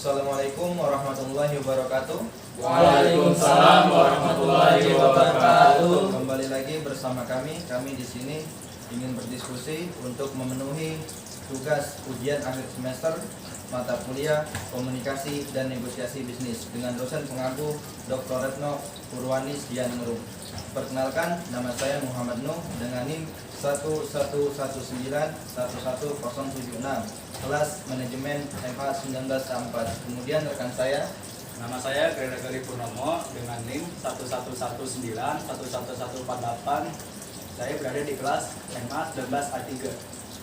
Assalamualaikum warahmatullahi wabarakatuh. Waalaikumsalam warahmatullahi wabarakatuh. Kembali lagi bersama kami di sini ingin berdiskusi untuk memenuhi tugas ujian akhir semester mata kuliah Komunikasi dan Negosiasi Bisnis dengan dosen pengaku Dr. Retno Purwanis Dianurung. Perkenalkan, nama saya Muhammad Nuh dengan NIM 111911076, kelas manajemen MA 19A4. Kemudian rekan saya, Nama saya Gregory Purnomo dengan NIM 111911148. Saya berada di kelas MA 19A3.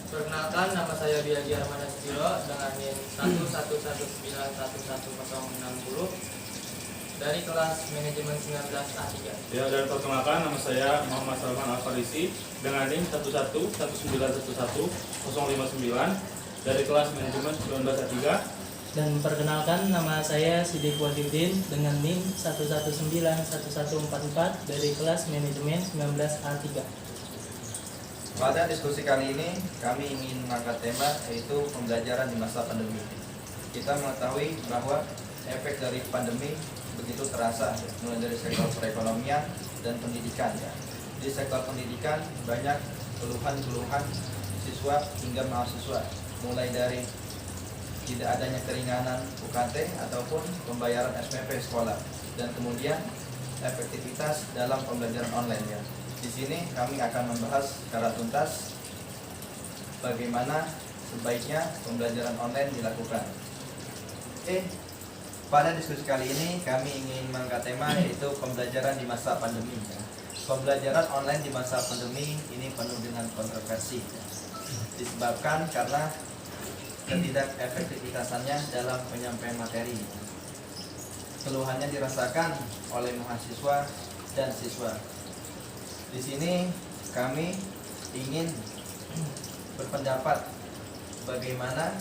Perkenalkan, nama saya Biagi Armada Sutiro dengan NIM 111911160 dari kelas manajemen 19A3. Ya, dan perkenalkan, nama saya Muhammad Salman Al-Farisi dengan NIM 111911059 dari kelas manajemen 19A3. Dan perkenalkan, nama saya Sidik Wahyudin dengan NIM 1191144 dari kelas manajemen 19A3. pada diskusi kali ini kami ingin mengangkat tema yaitu pembelajaran di masa pandemi. Kita mengetahui bahwa efek dari pandemi begitu terasa mulai dari sektor perekonomian dan pendidikan ya. Di sektor pendidikan banyak keluhan-keluhan siswa hingga mahasiswa, mulai dari tidak adanya keringanan UKT ataupun pembayaran SPP sekolah, dan kemudian efektivitas dalam pembelajaran online ya. Di sini kami akan membahas secara tuntas bagaimana sebaiknya pembelajaran online dilakukan. Pada diskusi kali ini kami ingin mengangkat tema yaitu pembelajaran di masa pandemi ya. Pembelajaran online di masa pandemi ini penuh dengan kontroversi ya. Disebabkan karena ketidak-efektivitasannya dalam penyampaian materi. Keluhannya dirasakan oleh mahasiswa dan siswa. Di sini kami ingin berpendapat bagaimana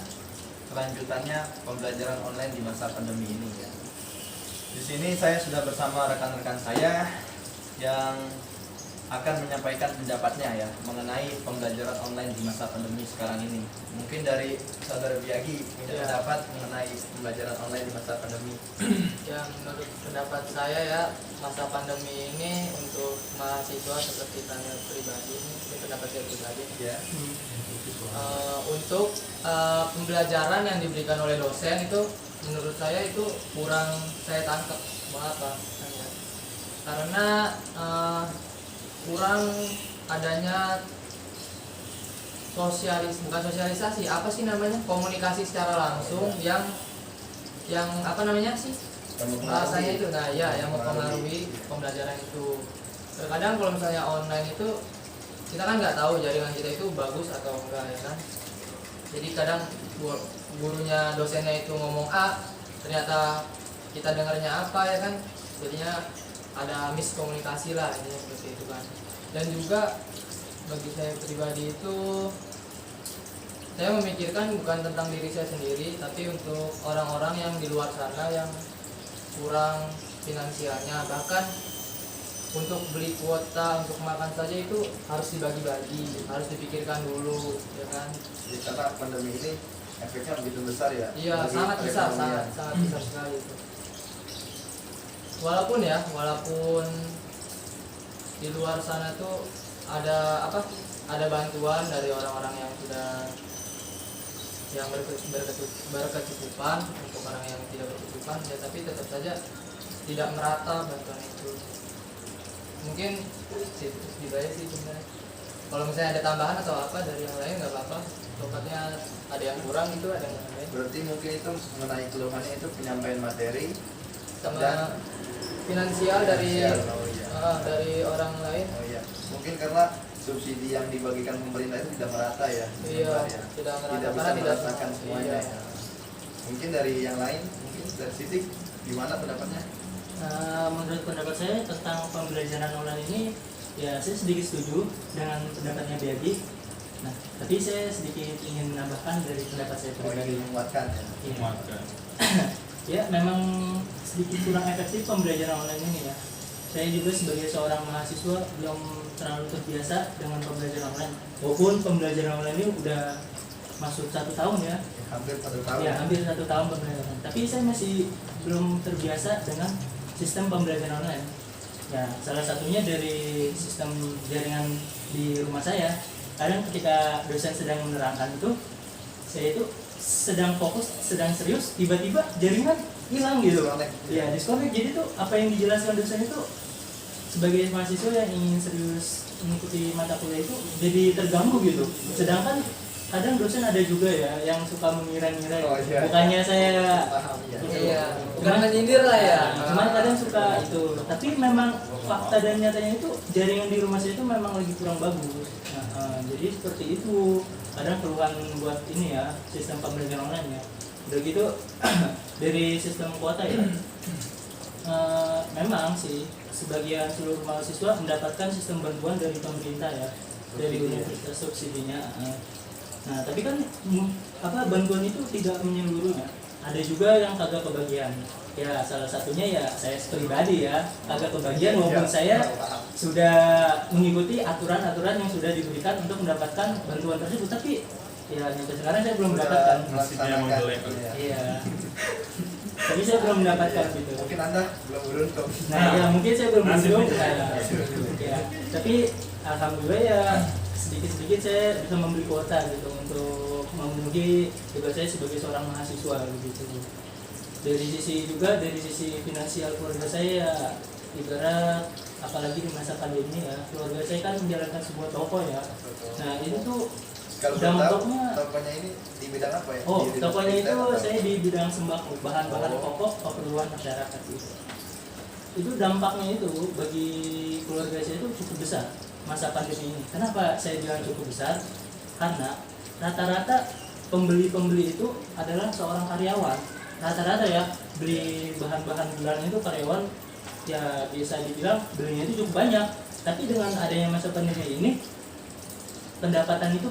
kelanjutannya pembelajaran online di masa pandemi ini ya. Di sini saya sudah bersama rekan-rekan saya yang akan menyampaikan pendapatnya ya mengenai pembelajaran online di masa pandemi sekarang ini. Mungkin dari saudara Biagi punya pendapat mengenai pembelajaran online di masa pandemi. Ya, menurut pendapat saya ya, masa pandemi ini untuk mahasiswa seperti saya pribadi, ini pendapat saya pribadi. Ya. Untuk pembelajaran yang diberikan oleh dosen itu menurut saya itu kurang saya tangkap. Mengapa? Karena kurang adanya bukan sosialisasi, apa sih namanya, komunikasi secara langsung yang apa namanya sih rasanya itu, nah ya yang mempengaruhi pembelajaran itu. Terkadang kalau misalnya online itu kita kan nggak tahu jaringan kita itu bagus atau enggak ya kan. Jadi kadang gurunya, dosennya itu ngomong A, ternyata kita dengarnya apa ya kan, jadinya ada miskomunikasi lah, intinya seperti itu kan. Dan juga bagi saya pribadi itu, saya memikirkan bukan tentang diri saya sendiri, tapi untuk orang-orang yang di luar sana yang kurang finansialnya. Bahkan untuk beli kuota untuk makan saja itu harus dibagi-bagi, harus dipikirkan dulu ya kan. Jadi karena pandemi ini efeknya begitu besar ya. Iya, sangat besar, sangat besar sekali itu. Walaupun di luar sana tuh ada bantuan dari orang-orang yang sudah berkecukupan, untuk orang yang tidak berkecukupan ya, tapi tetap saja tidak merata bantuan itu. Mungkin gitu aja sih sebenarnya. Kalau misalnya ada tambahan atau apa dari yang lain nggak apa-apa. Tokatnya ada yang kurang itu, ada yang lain. Berarti mungkin itu mengenai keluhannya itu penyampaian materi Sama dan finansial dari oh iya. dari orang lain. Oh iya. Mungkin karena subsidi yang dibagikan pemerintah itu tidak merata ya. Iya, ya. tidak merata Tidak bisa karena tidak merasakan semua. semuanya. Iya. Ya. Mungkin dari yang lain, mungkin dari Sidik gimana pendapatnya? Menurut pendapat saya tentang pembelajaran online ini, ya saya sedikit setuju dengan pendapatnya Biagi. Nah, tapi saya sedikit ingin menambahkan dari pendapat saya Oh, pribadi. ini menguatkan ya. Iya. Maka Ya, memang sedikit kurang efektif pembelajaran online ini ya. Saya juga sebagai seorang mahasiswa belum terlalu terbiasa dengan pembelajaran online. Walaupun pembelajaran online ini udah masuk 1 tahun ya. Hampir 1 tahun. Ya, hampir 1 tahun pembelajaran. Tapi saya masih belum terbiasa dengan sistem pembelajaran online. Ya, salah satunya dari sistem jaringan di rumah saya. Kadang ketika dosen sedang menerangkan itu, saya itu sedang fokus, sedang serius, tiba-tiba jaringan hilang gitu. Ya, disconnect. Jadi tuh apa yang dijelaskan dosen itu sebagai mahasiswa yang ingin serius mengikuti mata kuliah itu jadi terganggu gitu. Sedangkan kadang dosen ada juga ya yang suka mengira-ngira. Bukannya saya Paham ya. Iya, bukan menyindir lah ya. cuman kadang suka itu. Tapi memang fakta dan nyatanya itu jaringan di rumah saya itu memang lagi kurang bagus. Jadi seperti itu. Kadang keluhan buat ini ya, sistem pembelajaran online ya. Udah gitu dari sistem kuota ya. Memang sih sebagian seluruh mahasiswa mendapatkan sistem bantuan dari pemerintah ya, dari universitas subsidinya. Nah, tapi kan bantuan itu tidak menyeluruhnya. Ada juga yang kagak kebagian. Ya, salah satunya ya saya pribadi ya, kagak kebagian walaupun saya sudah mengikuti aturan-aturan yang sudah diberikan untuk mendapatkan bantuan tersebut, tapi ya sampai sekarang saya belum mendapatkan. Nasibnya emang jelek. Iya. Tapi saya belum mendapatkan gitu. Mungkin Anda belum beruntung. Nah, ya mungkin saya belum Nasibnya beruntung. jelek. Ya, tapi alhamdulillah ya sedikit-sedikit saya bisa membeli kuota gitu untuk memenuhi tugas saya sebagai seorang mahasiswa gitu. Dari sisi finansial keluarga saya ya, ibarat apalagi di masa pandemi ya, keluarga saya kan menjalankan sebuah toko ya. Nah, itu tuh Kalau belum tahu, tokonya ini di bidang apa ya? Oh, Di tokonya itu retail atau- saya di bidang sembako, bahan-bahan pokok keperluan masyarakat itu. Itu dampaknya itu bagi keluarga saya itu cukup besar masa pandemi ini. Kenapa saya bilang cukup besar? Karena rata-rata pembeli-pembeli itu adalah seorang karyawan. Rata-rata ya, beli bahan-bahan bulanan itu karyawan ya bisa dibilang belinya itu cukup banyak. Tapi dengan adanya masa pandemi ini, pendapatan itu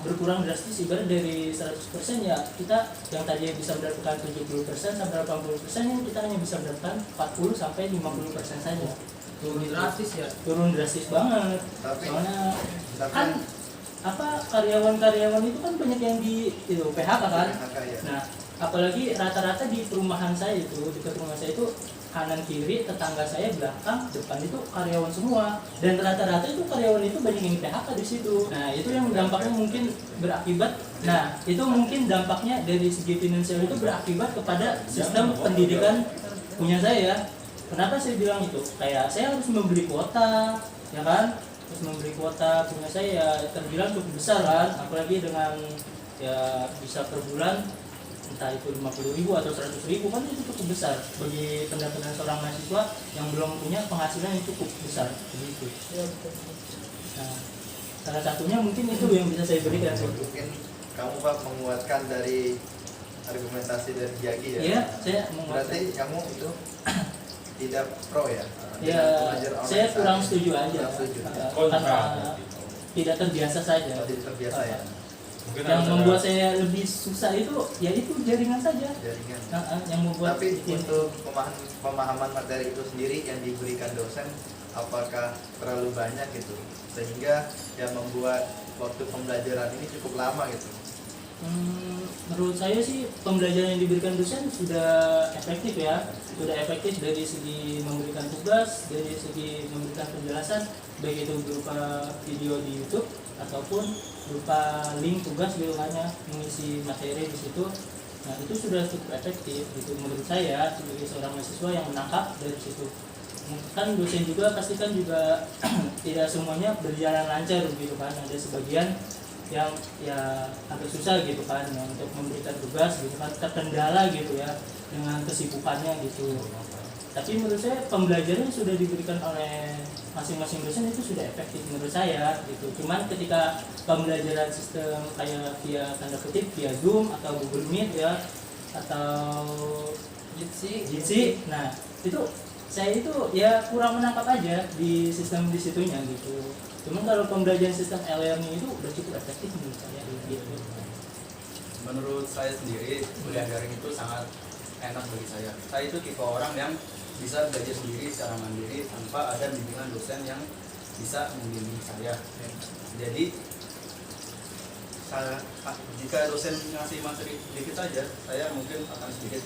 berkurang drastis. Ibarat dari 100% ya kita yang tadinya bisa mendapatkan 70% sampai 80%, yang kita hanya bisa mendapatkan 40 sampai 50% saja. Turun drastis ya. Turun drastis banget. Tapi- Soalnya tapi- kan karyawan-karyawan itu kan banyak yang di PHK kan. PHK, ya. Nah, apalagi rata-rata di perumahan saya itu, dekat rumah saya itu kanan kiri, tetangga saya belakang depan itu karyawan semua, dan rata-rata itu karyawan itu banyak yang PHK di situ. Nah, itu yang dampaknya mungkin berakibat. Nah, itu mungkin dampaknya dari segi finansial itu berakibat kepada sistem pendidikan punya saya. Kenapa saya bilang itu? Kayak saya harus membeli kuota, ya kan? Terus membeli kuota punya saya terbilang cukup besar kan, apalagi dengan ya bisa per bulan entah itu 50.000 atau 100.000 kan itu cukup besar bagi pendapatan seorang mahasiswa yang belum punya penghasilan yang cukup besar begitu. Nah, salah satunya mungkin itu yang bisa saya berikan. Mungkin kamu Pak menguatkan dari argumentasi dari Jagi ya. Iya, saya menguatkan. Berarti kamu itu tidak pro ya? Ya, dengan belajar online saya saat kurang ini? setuju aja. Kurang setuju. Karena tidak terbiasa saja. Tidak terbiasa ya. Mungkin Yang harus membuat ada- saya lebih susah itu ya itu jaringan saja. Jaringan. Yang membuat Tapi bikin- untuk pemahaman materi itu sendiri yang diberikan dosen, apakah terlalu banyak gitu sehingga yang membuat waktu pembelajaran ini cukup lama gitu? Menurut saya sih pembelajaran yang diberikan dosen sudah efektif ya, sudah efektif dari segi memberikan tugas, dari segi memberikan penjelasan, baik itu berupa video di YouTube ataupun berupa link tugas gitu hanya mengisi materi di situ. Nah, itu sudah cukup efektif gitu menurut saya sebagai seorang mahasiswa yang menangkap dari situ. Kan dosen juga pastikan juga tidak semuanya berjalan lancar gitu kan, ada sebagian yang ya agak susah gitu kan ya, untuk memberikan tugas gitu kan, terkendala gitu ya dengan kesibukannya gitu. Tapi menurut saya pembelajaran sudah diberikan oleh masing-masing dosen itu sudah efektif menurut saya gitu. Cuman ketika pembelajaran sistem kayak via tanda kutip via Zoom atau Google Meet ya atau Jitsi, nah itu saya itu ya kurang menangkap aja di sistem di situnya gitu. Cuman kalau pembelajaran sistem e-learning itu udah cukup efektif menurut saya gitu. Menurut saya sendiri kuliah daring itu sangat enak bagi saya. Saya itu tipe orang yang bisa belajar sendiri secara mandiri tanpa ada bimbingan dosen yang bisa membimbing saya. Jadi jika dosen ngasih materi sedikit saja, saya mungkin akan sedikit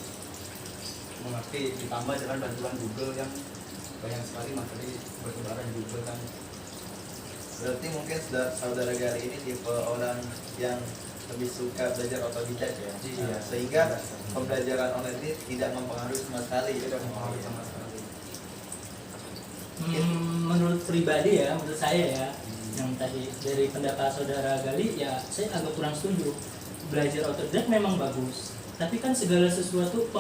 mengerti, ditambah dengan bantuan Google yang banyak sekali materi bertebaran di Google kan. Berarti mungkin saudara Gali ini tipe orang yang lebih suka belajar otodidak ya. Iya. Sehingga pembelajaran online ini tidak mempengaruhi sama sekali. Tidak mempengaruhi sama sekali. Menurut pribadi ya, menurut saya ya, yang tadi dari pendapat saudara Gali ya, saya agak kurang setuju. Belajar otodidak memang bagus, tapi kan segala sesuatu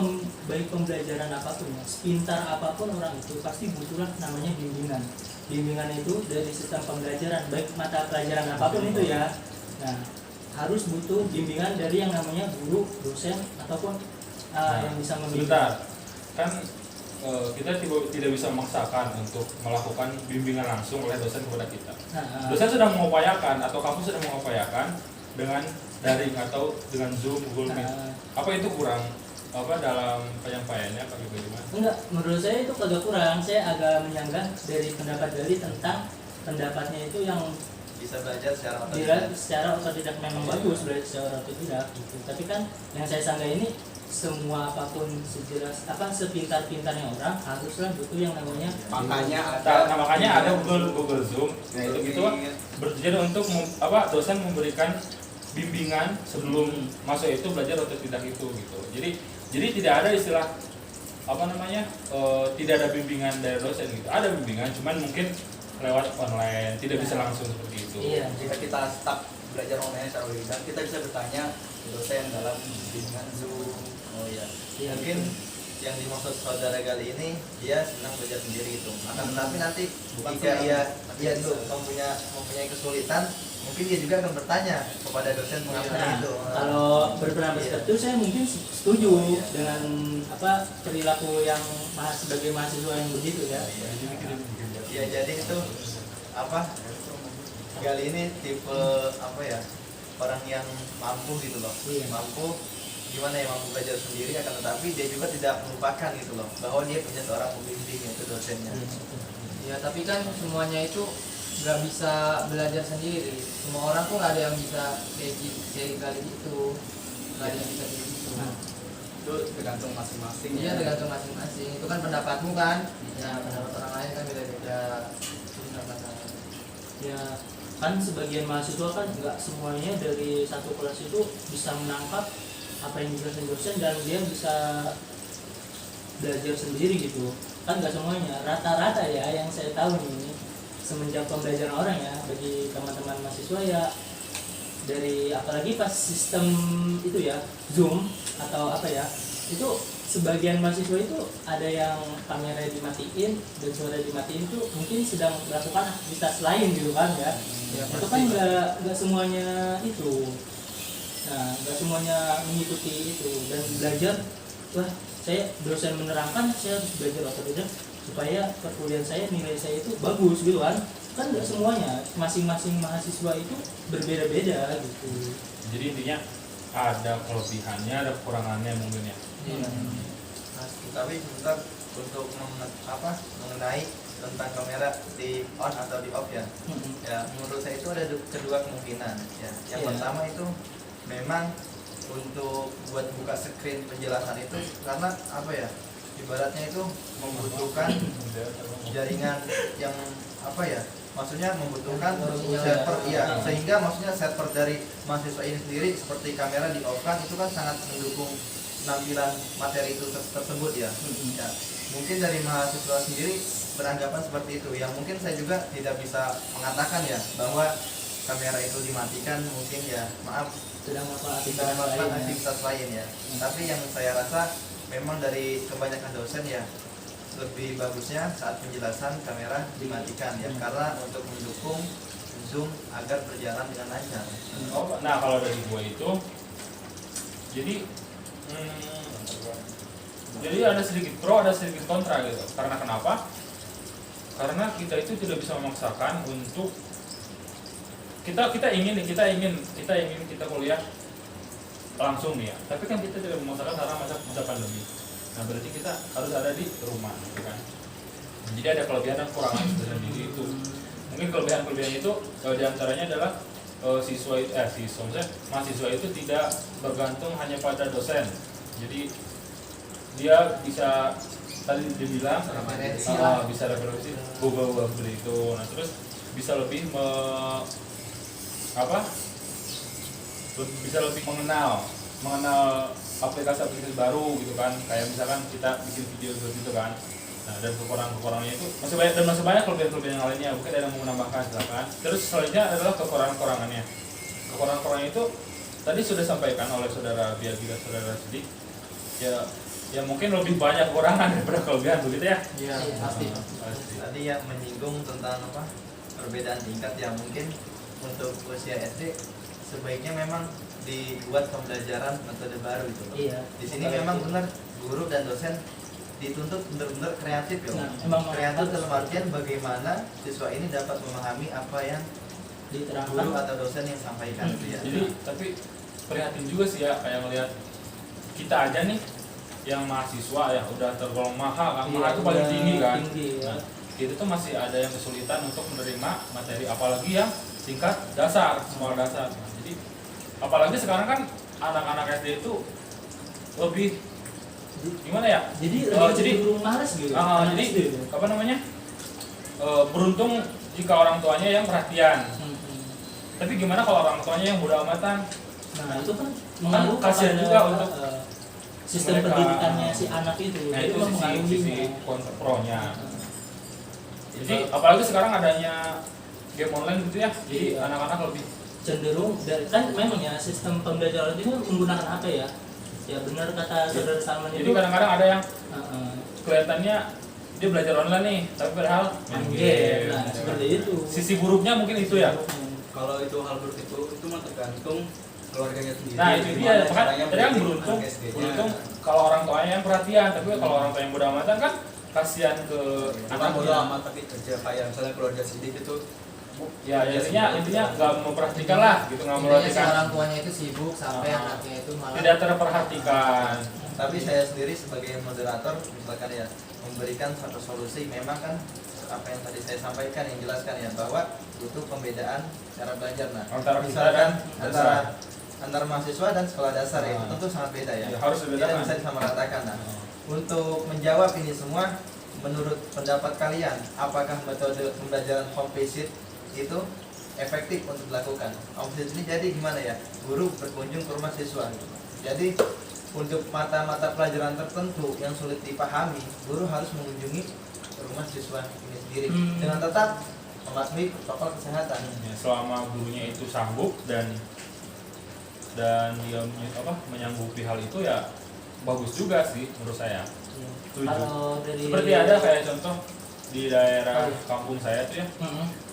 baik pembelajaran apapun ya, sepintar apapun orang itu pasti butuhlah namanya bimbingan. Bimbingan itu dari sistem pembelajaran, baik mata pelajaran apapun itu ya. Nah, harus butuh bimbingan dari yang namanya guru, dosen ataupun yang bisa membimbing. Sebentar, kan kita tidak bisa memaksakan untuk melakukan bimbingan langsung oleh dosen kepada kita. Dosen sudah mengupayakan atau kamu sudah mengupayakan dengan daring atau dengan Zoom, Google Meet. Apa itu kurang dalam penyampaiannya Pak Bagaimana? Enggak, menurut saya itu agak kurang. Saya agak menyanggah dari pendapat Gali tentang pendapatnya itu yang Bisa belajar secara secara otodidak memang bagus belajar secara otodidak gitu. Tapi kan yang saya sanggah ini semua apapun sejelas sepintar-pintarnya orang haruslah butuh yang namanya Makanya makanya ada Google Zoom. Nah, itu bertujuan untuk dosen memberikan bimbingan sebelum masuk itu belajar otodidak itu gitu. Jadi tidak ada istilah tidak ada bimbingan dari dosen gitu. Ada bimbingan, cuman mungkin lewat online, tidak bisa langsung seperti itu. iya. jika kita stuck belajar online secara otodidak, kita bisa bertanya ke dosen dalam bimbingan Zoom. Oh iya. Iya, Mungkin betul. yang dimaksud saudara Gali ini dia senang belajar sendiri itu. Akan tetapi nanti Bukan jika senang, ia itu mempunyai kesulitan, mungkin dia juga akan bertanya kepada dosen mengapa Nah, itu. kalau berpendapat Iya. seperti itu saya mungkin setuju dengan perilaku yang sebagai mahasiswa yang begitu ya. Ya jadi itu Gali ini tipe orang yang mampu gitu loh. Iya. Mampu gimana ya, mampu belajar sendiri, akan tetapi dia juga tidak melupakan gitu loh bahwa dia punya seorang pembimbing, yaitu dosennya. Ya tapi kan semuanya itu nggak bisa belajar sendiri. Semua orang tuh nggak ada yang bisa kayak Gali gitu, nggak ada yang bisa kayak gitu. Itu tergantung masing-masing. Iya tergantung masing-masing. Itu kan pendapatmu kan. Ya pendapat orang lain kan beda-beda. Ya kan sebagian mahasiswa kan nggak semuanya dari satu kelas itu bisa menangkap apa yang dijelasin dosen dan dia bisa belajar sendiri gitu. Kan nggak semuanya, rata-rata ya yang saya tahu nih semenjak pembelajaran orang ya, bagi teman-teman mahasiswa ya, dari apalagi pas sistem itu ya Zoom atau itu sebagian mahasiswa itu ada yang kamera dimatiin dan suara dimatiin itu mungkin sedang melakukan aktivitas lain gitu kan ya. Ya, Itu kan nggak semuanya itu. Nah, nggak semuanya mengikuti itu dan belajar. Wah, saya dosen menerangkan saya harus belajar otodidak supaya perkuliahan saya, nilai saya itu bagus gitu kan. Kan nggak semuanya, masing-masing mahasiswa itu berbeda-beda gitu. Jadi intinya ada kelebihannya, ada kekurangannya mungkin ya. Iya. Tapi sebentar untuk mengenai tentang kamera di on atau di off ya. Ya menurut saya itu ada kedua kemungkinan ya. Yang Iya. pertama itu memang untuk buat buka screen penjelasan itu karena ibaratnya itu membutuhkan jaringan yang maksudnya membutuhkan server sehingga maksudnya server dari mahasiswa ini sendiri seperti kamera di off kan itu kan sangat mendukung penampilan materi itu tersebut ya. Ya mungkin dari mahasiswa sendiri beranggapan seperti itu yang mungkin saya juga tidak bisa mengatakan ya bahwa kamera itu dimatikan, mungkin ya maaf Sedang tidak melakukan aktivitas lain ya. Tapi yang saya rasa memang dari kebanyakan dosen ya lebih bagusnya saat penjelasan kamera dimatikan ya, karena untuk mendukung Zoom agar berjalan dengan lancar. Nah kalau dari gue itu jadi ada sedikit pro, ada sedikit kontra gitu. Karena kenapa? Karena kita itu tidak bisa memaksakan untuk kita ingin kita kuliah langsung nih ya. Tapi kan kita tidak memaksakan karena masa pandemi. Nah berarti kita harus ada di rumah, gitu kan? Jadi ada kelebihan dan kekurangan sendiri itu. Mungkin kelebihan itu diantaranya adalah maksudnya mahasiswa itu tidak bergantung hanya pada dosen. Jadi dia bisa tadi dibilang bisa referensi Google seperti itu. Nah terus bisa lebih bisa lebih mengenal aplikasi-aplikasi baru gitu kan, kayak misalkan kita bikin video gitu kan. Nah dan kekurangan-kekurangannya itu masih banyak kelebihan-kelebihan yang lainnya, mungkin ada yang mau menambahkan silakan. Terus selanjutnya adalah kekurangannya itu tadi sudah disampaikan oleh saudara Biagi dan saudara Sidik. Ya mungkin lebih banyak kekurangan daripada kelebihan begitu ya. Iya, pasti. Tadi yang menyinggung tentang perbedaan tingkat yang mungkin untuk usia SD sebaiknya memang dibuat pembelajaran metode baru itu. Iya. Di sini memang benar guru dan dosen dituntut benar-benar kreatif ya. Nah, emang kreatif dalam artian bagaimana siswa ini dapat memahami apa yang diterangkan. guru atau dosen yang sampaikan itu ya. Jadi tapi prihatin juga sih ya, kayak ngelihat kita aja nih yang mahasiswa yang udah tergolong mahal kan, mahal itu paling tinggi kan. Nah, itu tuh masih ada yang kesulitan untuk menerima materi, apalagi yang tingkat dasar, sekolah dasar. Nah, jadi apalagi sekarang kan anak-anak SD itu lebih gimana ya? Jadi cenderung malas gitu. Jadi apa namanya? Beruntung jika orang tuanya yang perhatian. Tapi gimana kalau orang tuanya yang bodo amatan? Nah itu kan kasihan juga untuk sistem mereka, pendidikannya si anak itu. Nah Jadi itu sisi pro-nya. Jadi Itu- apalagi sekarang adanya game online gitu ya, jadi Iya. anak-anak lebih cenderung dan kan memang ya sistem pembelajaran ini menggunakan apa ya? Ya benar kata saudara Salman jadi itu. kadang-kadang ada yang uh, kelihatannya dia belajar online nih, tapi padahal main game. Nah, seperti itu. Sisi buruknya mungkin itu ya. Kalau itu hal buruk itu mah tergantung keluarganya sendiri. Nah itu dia, Gimana kan caranya tadi kan mendidik beruntung, anak SD-nya. beruntung kalau orang tuanya yang perhatian, tapi kalau orang tua yang bodo amatan kan kasihan ke Anak bodo anaknya. amat tapi kerja kayak misalnya keluarga Sidik itu Ya intinya nggak memperhatikan lah gitu, nggak Intinya si memperhatikan, orang tuanya itu sibuk sampai anaknya itu malah tidak terperhatikan. Tapi saya sendiri sebagai moderator misalkan ya memberikan satu solusi, memang kan apa yang tadi saya sampaikan yang jelaskan ya bahwa butuh pembedaan cara belajar. Nah, Antara kita misalkan dan antara mahasiswa dan sekolah dasar itu Ah. tentu sangat beda ya. Ya, harus Tidak dibedakan. bisa disamaratakan. Nah, untuk menjawab ini semua, menurut pendapat kalian, apakah metode pembelajaran home visit itu efektif untuk dilakukan? Home visit ini jadi gimana ya? Guru berkunjung ke rumah siswa. Jadi untuk mata-mata pelajaran tertentu yang sulit dipahami, guru harus mengunjungi rumah siswa ini sendiri dengan tetap mematuhi protokol kesehatan. Ya, selama gurunya itu sanggup dan dia menyanggupi hal itu ya bagus juga sih menurut saya. Setuju. Kalau dari Seperti ada kayak contoh di daerah kampung saya tuh ya.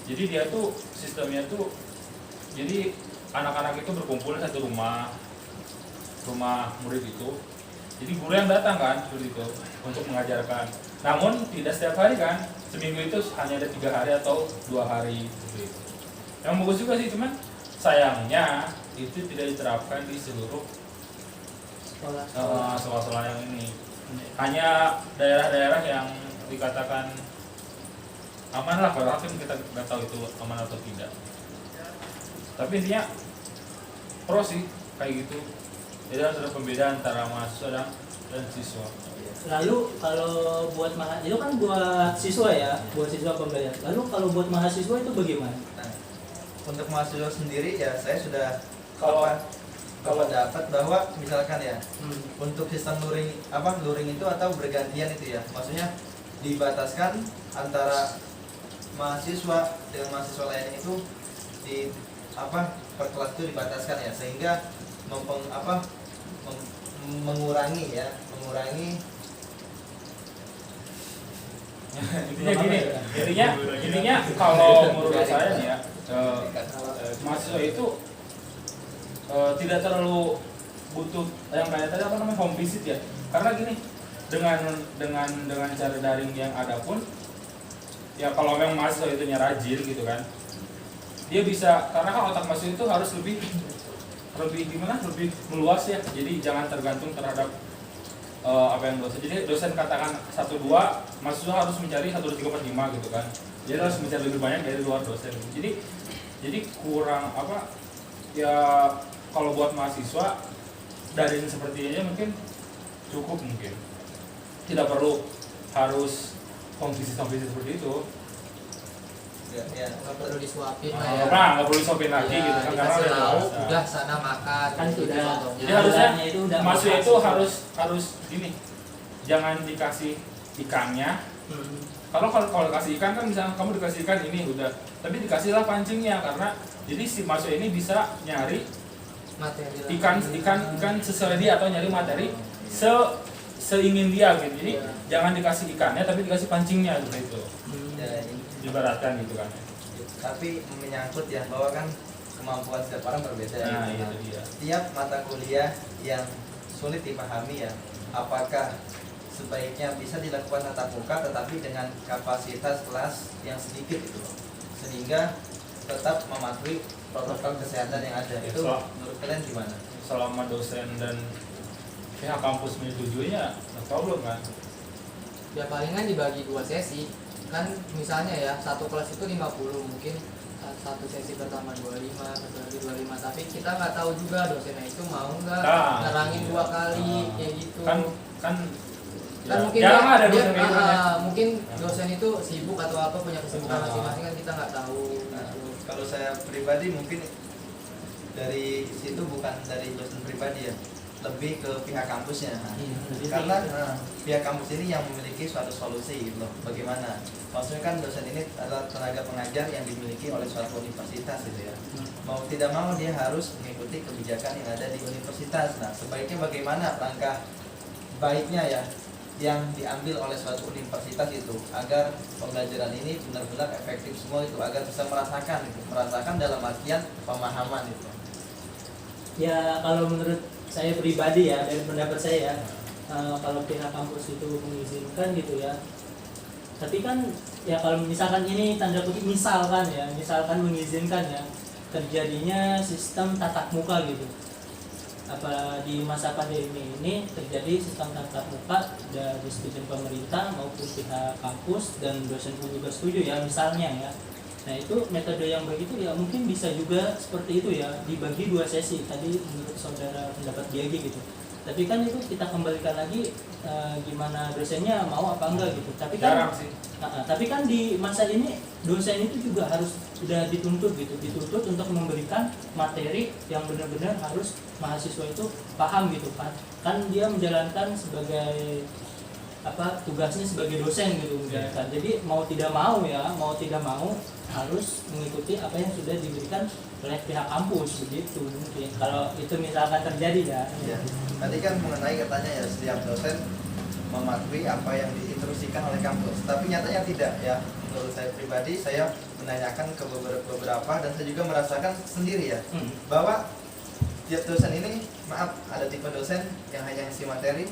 Jadi dia tuh sistemnya tuh, jadi anak-anak itu berkumpul di satu rumah murid itu. Jadi guru yang datang kan seperti itu untuk mengajarkan. Namun tidak setiap hari kan, seminggu itu hanya ada 3 hari atau 2 hari seperti itu. Yang bagus juga sih, cuman sayangnya itu tidak diterapkan di seluruh sekolah-sekolah yang ini. Hanya daerah-daerah yang dikatakan aman lah, padahal kan kita nggak tahu itu aman atau tidak. Tapi intinya pro sih kayak gitu. Jadi harus ada pembedaan antara mahasiswa dan siswa. Lalu kalau buat itu kan buat siswa ya, buat siswa pembelajaran. Lalu kalau buat mahasiswa itu bagaimana? Nah, untuk mahasiswa sendiri ya saya sudah Kalau dapat bahwa misalkan ya untuk sistem luring itu atau bergantian itu ya, maksudnya dibataskan antara mahasiswa dengan mahasiswa lain itu per kelas itu dibataskan ya, sehingga mengurangi intinya kalau menurut saya nih ya, mahasiswa itu tidak terlalu butuh yang kayak tadi home visit ya, karena gini, dengan cara daring yang ada pun ya kalau memang mahasiswa itu rajin gitu kan, dia bisa, karena kan otak mahasiswa itu harus lebih meluas ya, jadi jangan tergantung terhadap apa yang dosen. Jadi dosen katakan 1-2, mahasiswa harus mencari 1-2-3-4-5 gitu kan. Jadi harus mencari lebih banyak dari luar dosen. Jadi kurang ya kalau buat mahasiswa daring seperti ini mungkin cukup, mungkin tidak perlu harus kompetisi seperti itu. Ya. Nggak perlu disuapin lah Nah, ya. nggak perlu disopin lagi Ya, gitu kan, karena dikasih udah tahu, dewasa. udah sana makan Kan gitu sudah. contohnya. Jadi harusnya itu udah masuk itu mahasiswa. harus gini, jangan dikasih ikannya. Hmm. Kalau dikasih ikan kan misalnya kamu dikasih ikan ini udah, tapi dikasihlah pancingnya, karena jadi si masuk ini bisa nyari Materi lah. ikan sesuai dia atau nyari materi seingin dia gitu. Jadi jangan dikasih ikannya tapi dikasih pancingnya gitu. Ya, ini. Dibaratkan gitu kan. Tapi menyangkut ya bahwa kan kemampuan setiap orang berbeda. Nah, ya. itu dia. Tiap mata kuliah yang sulit dipahami ya, apakah sebaiknya bisa dilakukan tatap muka tetapi dengan kapasitas kelas yang sedikit itu, sehingga tetap mematuhi protokol kesehatan yang ada. Ya, Itu menurut kalian gimana? Selama dosen dan pihak kampus menyetujuinya, no problem kan. Ya palingan dibagi 2 sesi. Kan misalnya ya, satu kelas itu 50, mungkin satu sesi pertama 25, satu lagi 25, tapi kita nggak tahu juga dosennya itu mau nggak Nah, nerangin 2 kali nah, kayak gitu. Kan Kan mungkin jarang dia- ada dia- dosen kayak gitu kan. mungkin dosen itu sibuk atau apa, punya kesibukan masing-masing, kan kita nggak tahu Nah, gitu. kalau saya pribadi mungkin dari situ bukan dari dosen pribadi ya, lebih ke pihak kampusnya. Karena pihak kampus ini yang memiliki suatu solusi gitu loh. Bagaimana? Maksudnya kan dosen ini adalah tenaga pengajar yang dimiliki oleh suatu universitas gitu ya. Mau tidak mau dia harus mengikuti kebijakan yang ada di universitas. Nah, sebaiknya bagaimana langkah baiknya ya yang diambil oleh suatu universitas itu agar pembelajaran ini benar-benar efektif semua itu, agar bisa merasakan dalam artian pemahaman itu. Ya kalau menurut saya pribadi ya, dari pendapat saya ya, kalau pihak kampus itu mengizinkan gitu ya. Tapi kan ya kalau misalkan ini tanda kutip misalkan mengizinkan ya, terjadinya sistem tatap muka gitu. Apa di masa pandemi ini terjadi sistem tatap muka dari disetujui pemerintah maupun pihak kampus dan dosen pun juga setuju ya misalnya ya. Nah itu metode yang begitu ya mungkin bisa juga seperti itu ya, dibagi 2 sesi tadi menurut saudara pendapat Diagi gitu. Tapi kan itu kita kembalikan lagi gimana dosennya mau apa enggak gitu. Tapi kan Jarang sih. tapi kan di masa ini dosen itu juga harus sudah dituntut gitu, dituntut untuk memberikan materi yang benar-benar harus mahasiswa itu paham gitu kan. Kan dia menjalankan sebagai tugasnya sebagai dosen gitu menjalankan. Jadi mau tidak mau harus mengikuti apa yang sudah diberikan oleh pihak kampus begitu mungkin. Kalau itu misalkan terjadi ya. Ya. Tadi kan mengenai katanya ya setiap dosen mematuhi apa yang diinstruksikan oleh kampus, tapi nyatanya tidak ya. Menurut saya pribadi, saya menanyakan ke beberapa dan saya juga merasakan sendiri ya bahwa tiap dosen ini, maaf, ada tipe dosen yang hanya ngasih materi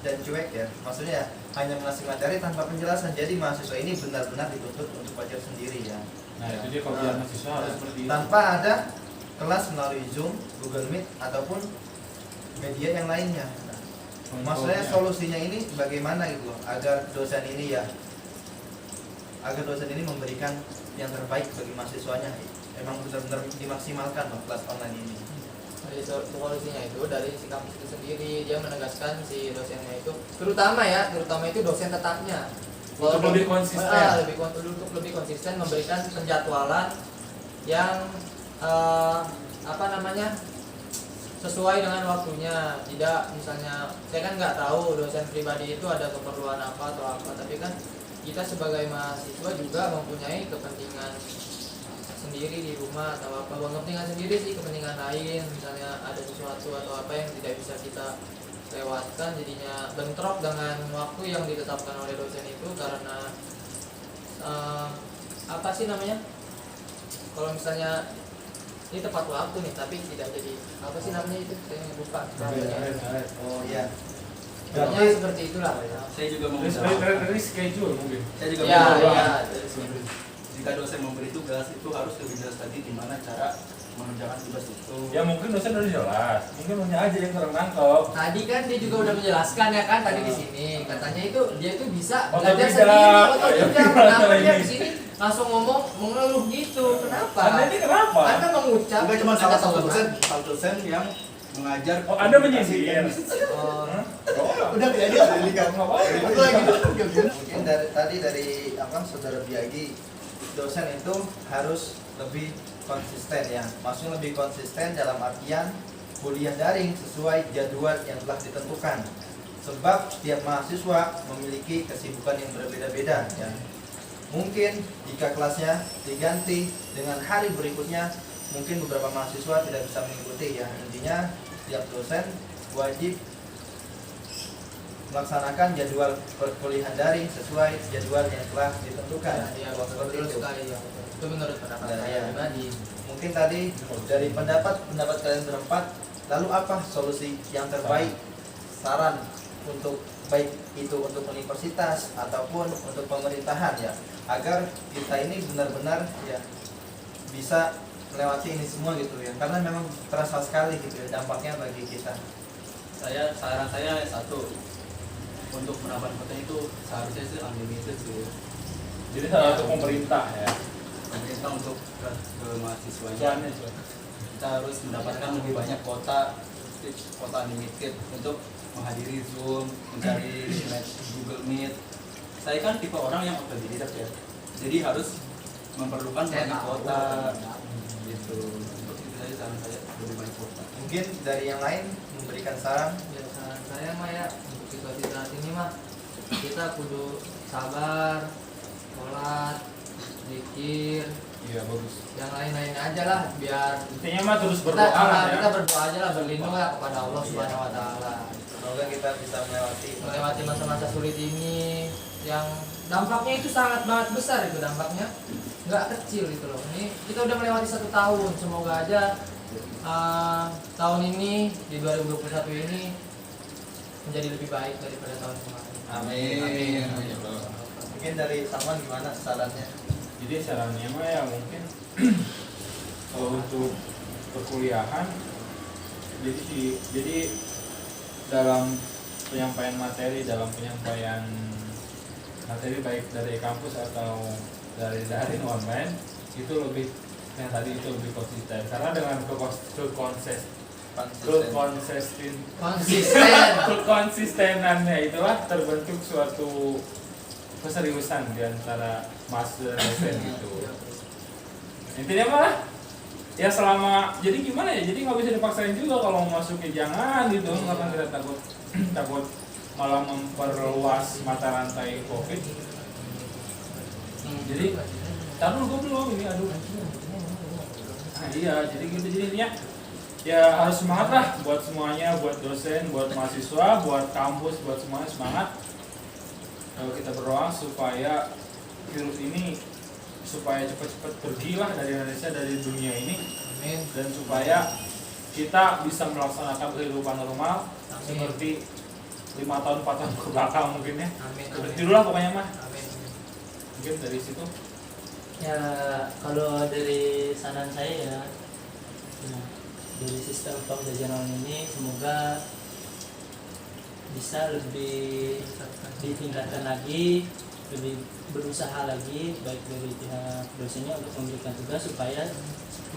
dan cuek ya, maksudnya hanya mengasih materi tanpa penjelasan. Jadi mahasiswa ini benar-benar dituntut untuk belajar sendiri ya. Nah itu dia kalau biar mahasiswa harus seperti itu. Tanpa ada kelas melalui Zoom, Google Meet ataupun media yang lainnya. Maksudnya solusinya ini bagaimana gitu agar dosen ini memberikan yang terbaik bagi mahasiswanya, emang benar-benar dimaksimalkan loh kelas online ini. Jadi solusinya itu dari si kampus itu sendiri, dia menegaskan si dosennya itu, terutama itu dosen tetapnya Untuk lebih konsisten. untuk lebih konsisten memberikan penjadwalan yang sesuai dengan waktunya. Tidak misalnya, saya kan nggak tahu dosen pribadi itu ada keperluan apa atau apa, tapi kan kita sebagai mahasiswa juga mempunyai kepentingan sendiri di rumah atau apa, kepentingan sendiri sih, kepentingan lain, misalnya ada sesuatu atau apa yang tidak bisa kita lewatkan, jadinya bentrok dengan waktu yang ditetapkan oleh dosen itu karena kalau misalnya ini tepat waktu nih tapi tidak jadi itu saya lupa. Oh iya. Kayaknya seperti itulah. Saya juga mau Dari schedule mungkin. saya juga Ya, mau ya. jika dosen memberi tugas itu harus lebih jelas lagi gimana cara mengerjakan tugas itu. Ya mungkin dosen udah jelas, mungkin punya aja yang kurang nangkep. Tadi kan dia juga udah menjelaskan ya kan tadi di sini katanya itu dia itu bisa belajar Otodidak. sendiri otodidak. Kenapa dia Ini. di sini langsung ngomong mengeluh gitu? Kenapa? Anda ini kenapa? Anda mengucap. Enggak cuma Anda salah satu tahu dosen, kan? satu dosen yang mengajar. Oh, Anda menyindir. Oh, Udah kayak dia sendiri kan. Aku lagi Mungkin dari saudara Biagi, dosen itu harus lebih konsisten ya. Maksudnya lebih konsisten dalam artian kuliah daring sesuai jadwal yang telah ditentukan. Sebab setiap mahasiswa memiliki kesibukan yang berbeda-beda ya. Mungkin jika kelasnya diganti dengan hari berikutnya, mungkin beberapa mahasiswa tidak bisa mengikuti ya. Intinya setiap dosen wajib melaksanakan jadwal perkuliahan daring sesuai jadwal yang telah ditentukan. ya, Seperti betul itu. sekali ya. Itu menurut pendapat Ya, saya ya. pribadi. Mungkin tadi dari pendapat kalian berempat, lalu apa solusi yang terbaik, saran untuk baik itu untuk universitas ataupun untuk pemerintahan ya, agar kita ini benar-benar ya bisa melewati ini semua gitu ya, karena memang terasa sekali gitu ya dampaknya bagi kita. Saran saya satu, untuk penambahan konten itu seharusnya sih unlimited sih. Jadi salah satu pemerintah ya. Pemerintah untuk ke mahasiswanya, Soalnya kita harus mendapatkan lebih banyak kuota unlimited untuk menghadiri Zoom, mencari Google Meet. Saya kan tipe orang yang otodidak ya, jadi harus memerlukan banyak kuota gitu. Untuk itu saja saran saya, lebih banyak kuota. Mungkin dari yang lain memberikan saran. Ya, saran saya mah ya untuk situasi saat ini mah kita kudu sabar, sholat, zikir, iya bagus. yang lain-lain aja lah biar Intinya mah terus kita, berdoa lah ya. kita berdoa aja lah berlindung lah kepada Allah Subhanahu Wa Taala. Semoga kita bisa Melewati masa-masa sulit ini yang dampaknya itu sangat banget besar itu dampaknya nggak kecil gitu loh. Ini kita udah melewati 1 tahun, semoga aja tahun ini di 2021 ini menjadi lebih baik daripada tahun kemarin. Amin. Mungkin dari Samuel gimana sarannya? Jadi sarannya mah ya mungkin kalau untuk perkuliahan jadi dalam penyampaian materi baik dari kampus atau dari daring online itu lebih yang tadi itu lebih konsisten karena dengan kekonsistenannya itulah terbentuk suatu keseriusan di antara mahasiswa dan dosen gitu. Intinya malah ya selama jadi gimana ya, jadi nggak bisa dipaksain juga kalau mau masuk ya jangan gitu karena kita takut malah memperluas mata rantai COVID. Jadi taruh gue belum ini aduh. Nah, iya jadi gitu jadinya ya harus semangat lah buat semuanya, buat dosen, buat mahasiswa, buat kampus, buat semuanya semangat. Kalau kita berdoa supaya virus ini supaya cepat-cepat pergilah dari Indonesia, dari dunia ini. Amin. Dan supaya kita bisa melaksanakan kehidupan normal seperti 5 tahun 4 tahun ke belakang mungkin ya. Amin. Seperti itulah pokoknya mah. Amin. Mungkin dari situ. Ya kalau dari saran saya ya, dari sistem pembelajaran ini semoga bisa lebih ditingkatkan lagi, lebih berusaha lagi baik dari pihak dosennya untuk memberikan tugas supaya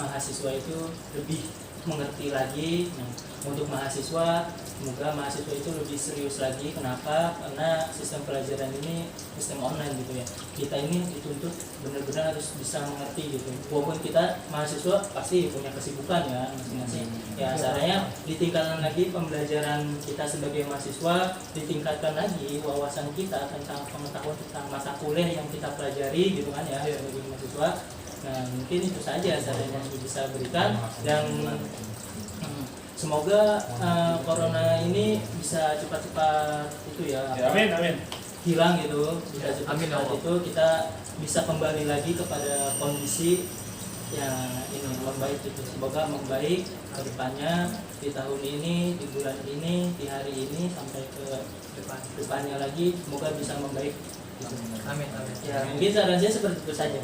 mahasiswa itu lebih mengerti lagi. Nah, untuk mahasiswa, semoga mahasiswa itu lebih serius lagi. Kenapa? Karena sistem pelajaran ini sistem online gitu ya. Kita ini dituntut benar-benar harus bisa mengerti gitu. Walaupun kita mahasiswa pasti punya kesibukan ya masing-masing. Ya caranya ditingkatkan lagi pembelajaran kita sebagai mahasiswa, ditingkatkan lagi wawasan kita tentang pengetahuan tentang mata kuliah yang kita pelajari gitu kan ya sebagai mahasiswa. Nah mungkin itu saja saran yang bisa berikan dan semoga corona ini bisa cepat-cepat itu ya, Ya, amin. hilang gitu, bisa Amin, cepat-cepat Allah. itu kita bisa kembali lagi kepada kondisi yang ini membaik gitu. Semoga membaik ke depannya di tahun ini, di bulan ini, di hari ini sampai ke depannya lagi semoga bisa membaik gitu. Amin. Amin. Ya mungkin saran saya seperti itu saja.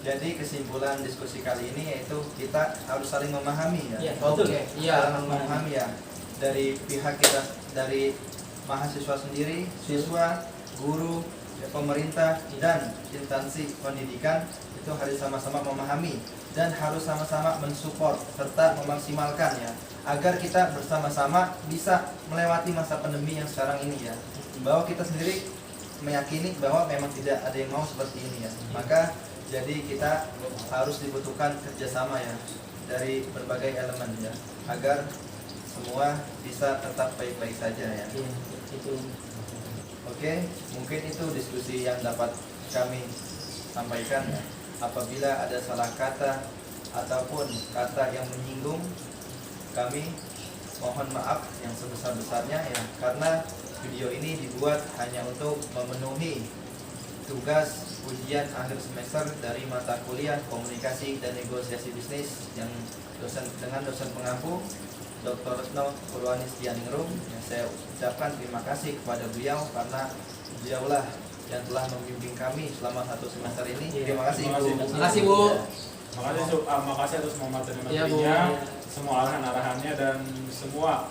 Jadi kesimpulan diskusi kali ini yaitu kita harus saling memahami ya. Iya, betul. oke. Iya. Saling memahami ya. Dari pihak kita, dari mahasiswa sendiri, siswa, guru, ya, pemerintah dan instansi pendidikan itu harus sama-sama memahami dan harus sama-sama mensupport serta memaksimalkan ya, agar kita bersama-sama bisa melewati masa pandemi yang sekarang ini ya. Bahwa kita sendiri meyakini bahwa memang tidak ada yang mau seperti ini ya. Maka jadi kita harus dibutuhkan kerjasama ya dari berbagai elemen ya, agar semua bisa tetap baik-baik saja ya. Iya, itu. Oke, mungkin itu diskusi yang dapat kami sampaikan ya. Apabila ada salah kata ataupun kata yang menyinggung, kami mohon maaf yang sebesar-besarnya ya, karena video ini dibuat hanya untuk memenuhi tugas ujian akhir semester dari mata kuliah Komunikasi dan Negosiasi Bisnis yang dengan dosen pengampu Dr. Retno Purwanis Dianingrum. Yang saya ucapkan terima kasih kepada beliau karena beliaulah yang telah membimbing kami selama 1 semester ini. Terima kasih Bu. Terima kasih Bu. Makasih atas semua Iya, Bu. materi-materinya, semua arahan-arahannya dan semua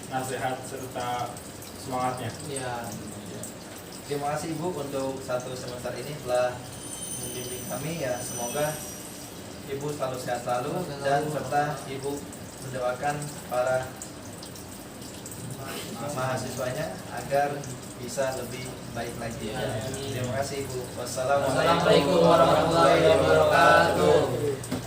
nasihat serta semangatnya. Iya. Terima kasih Ibu untuk 1 semester ini telah membimbing kami ya. Semoga Ibu selalu sehat selalu dan serta Ibu mendoakan para mahasiswanya agar bisa lebih baik lagi. Ya. Terima kasih Ibu. Assalamualaikum warahmatullahi wabarakatuh.